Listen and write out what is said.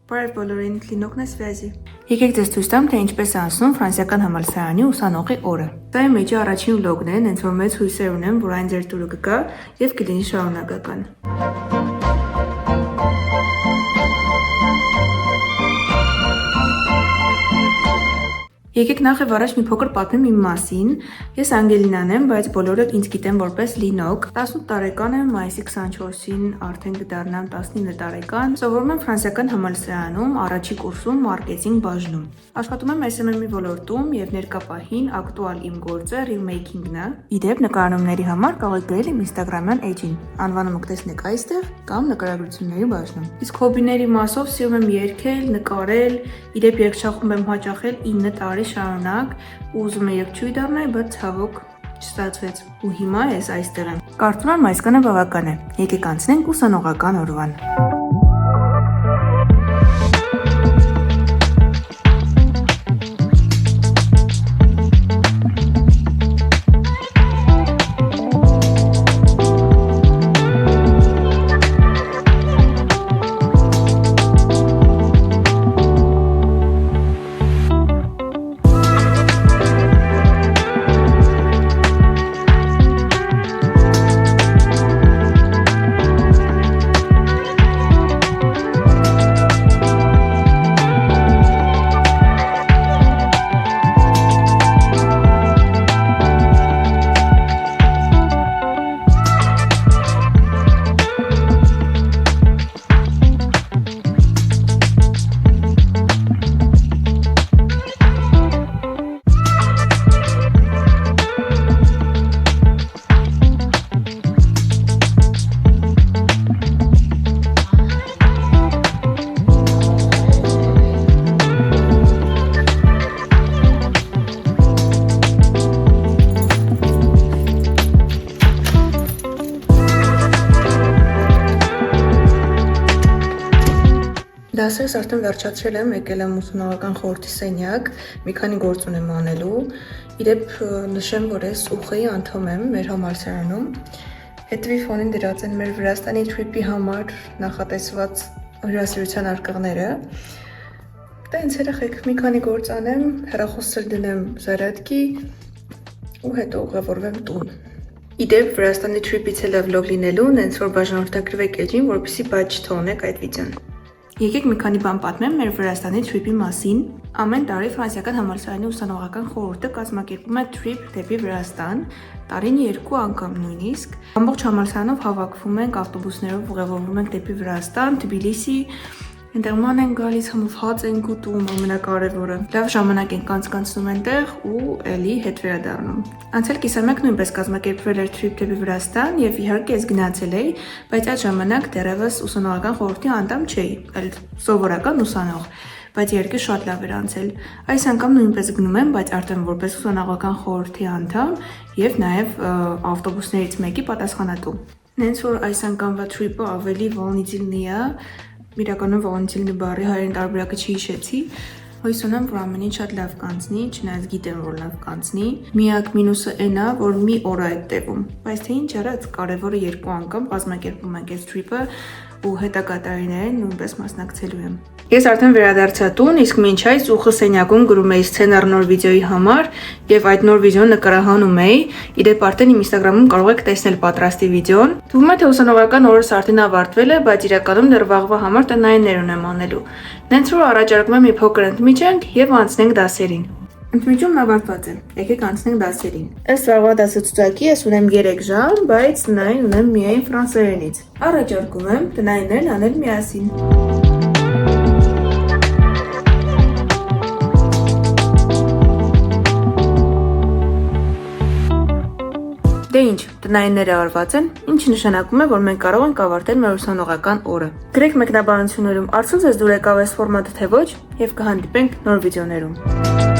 Բարև բոլորին, Լինոկն է Սվյազի։ Եկեք ձեզ ցույց տամ, թե ինչպես է անցնում ֆրանսիական համալսարանի ուսանողի օրը։ Դա իմ մեջի առաջին վլոգն է, հենց որ մեծ հույսեր ունեմ, որ այն ձեր տուրը կգա եւ կլինի շարունակական։ Եկեք նախ եւ առաջ մի փոքր պատմեմ իմ մասին։ Ես Անգելինան եմ, բայց բոլորը ինձ գիտեն որպես Լինոկ։ 18 տարեկան եմ, մայիսի 24-ին արդեն կդառնամ 19 տարեկան։ Սովորում եմ ֆրանսիական համալսարանում, առաջի կուրսում մարքեթինգ բաժնում։ Աշխատում եմ SMM-ի ոլորտում եւ ներկա պահին ակտուալ իմ գործը reel-making-ն է։ Իդեպ նկարահանումների համար կարող եք գրել իմ Instagram-յան էջին։ Անվանը կտեսնեք այստեղ կամ նկարագրությունների բաժնում։ Իսկ հոբիների մասով սիրում եմ երգել, նկարել, իդեպ երգչախումբ եմ հաճախել 9 տարի շարունակ ու ուզում եմ երգչուհի դառնալ, բայց ցավոք չստացվեց ու հիմա ես այստեղ եմ։ Կարծում եմ այսքանը բավական է։ Եկեք անցնենք ուսանողական օրվան։ Դասերս արդեն վերջացրել եմ, եկել եմ ուսանողական խորհրդի սենյակ, մի քանի գործ ունեմ անելու։ Իդեպ նշեմ, որ ես ՈՒԽ-ի անդամ եմ մեր համալսարանում։ Հետևի ֆոնին դրած են մեր Վրաստանի թրիփի համար նախատեսված հյուրասիրության արկղները։ Դա ինձ երեխեք մի քանի գործ անեմ, հեռախոս을 դնեմ զարատկի ու հետո ուղևորվեմ տուն։ Իդեպ Վրաստանի թրիփից էլ վլոգ լինելու, հենց որ բաժանորդագրվեք էջին, որպեսզի բաց չթողնեք այդ վիդեոն։ Եկեք մի քանի բան պատմեմ մեր Վրաստանի թրիփի մասին։ Ամեն տարի ֆրանսիական համալսարանի ուսանողական խորհուրդը կազմակերպում է թրիփ դեպի Վրաստան, տարին 2 անգամ նույնիսկ։ Ամբողջ համալսարանով հավաքվում ենք, ավտոբուսներով ուղևորվում ենք դեպի Վրաստան, Թբիլիսի, այնտեղ ման են գալիս, համոզված ենք ուտում, ամենակարևորը։ Լավ ժամանակ ենք անցկացնում այնտեղ ու էլի հետ վերադառնում։ Անցյալ կիսամյակ նույնպես կազմակերպվել էր թրիփ դեպի Վրաստան եւ իհարկե ես գնացել էի, բայց այդ ժամանակ դեռևս ուսանողական խորհրդի անդամ չէի, այլ սովորական ուսանող, բայց երկը շատ լավ էր անցել։ Այս անգամ նույնպես գնում եմ, բայց արդեն որպես ուսանողական խորհրդի անդամ եւ նաեւ ավտոբուսներից մեկի պատասխանատու։ Նենց որ այս անգամվա թրիփը ավելի վոլնիցիլնի է, իրականում վոլնիցիլնի բառի հայերեն տարբերակը չհիշեցի, հույս ունեմ, որ ամեն ինչ շատ լավ կանցնի, չնայած գիտեմ, որ լավ կանցնի։ Միակ մինուսը այն է, որ մի օր է այդ տևում, բայց թե ինչ արած, կարևորը 2 անգամ կազմակերպում ենք այս թրիփը ու հետագա տարիներին նույնպես մասնակցելու եմ։ Ես արդեն վերադարձա տուն, իսկ մինչ այս ՈՒԽ սենյակում գրում էի սցենար նոր վիդեոյի համար եւ այդ նոր վիդեոն նկարահանում էի։ Իդեպ արդեն իմ Instagram-ում կարող եք տեսնել պատրաստի վիդեոն։ Թվում է թե ուսանողական օրս արդեն ավարտվել է, բայց իրականում դեռ վաղվա համար տնայիններ ունեմ անելու։ Նենց որ առաջարկում եմ մի փոքր ընդմիջենք եւ անցնենք դասերին։ Ընդմիջումն ավարտված է։ Եկեք անցնենք դասերին։ Ըստ վաղվա դասացուցակի ես ունեմ 3 ժամ, բայց տնային ունեմ միայն ֆրանսերենից։ Առաջարկում եմ տնայիններն անել միասին։ Դե ինչ, տնայինները արված են, ինչը նշանակում է, որ մենք կարող ենք ավարտել մեր ուսանողական օրը։ Գրեք մեկնաբանություններում, արդյոք ձեզ դուր եկավ այս ֆորմատը թե ոչ, եւ կհանդիպենք նոր վիդեոներում։